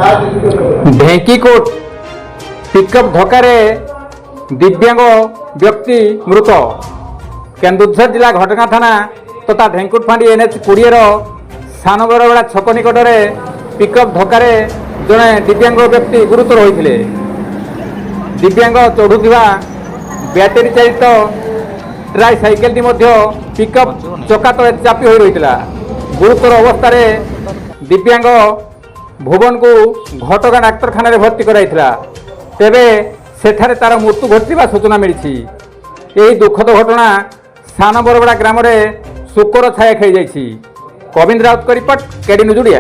ढेंकीकोट pickup धक्का दिव्यांग व्यक्ति मृत। केन्दुझर जिला घटगां थाना तथा ढेंकुट फांडी NH 20 सान बरबड़ा छक निकट में पिकअप धक्का जड़े दिव्यांग व्यक्ति गुरुतर होते। दिव्यांग चढ़ुवा बैटेरी चालित ट्राई साइकेल पिकअप चका तले चापी हो रही। गुरुतर अवस्था दिव्यांग भुवन को घटगां डाक्तखाना भर्ती कराइथिला। तेबे सेठारे तार मृत्यु घटिवा सूचना मिली। यही दुखद घटना सान बरबड़ा ग्राम में शोकर छाया खेल जाइछि। कविंद्र राउत का रिपोर्ट, केडी न्यूज ओडिया।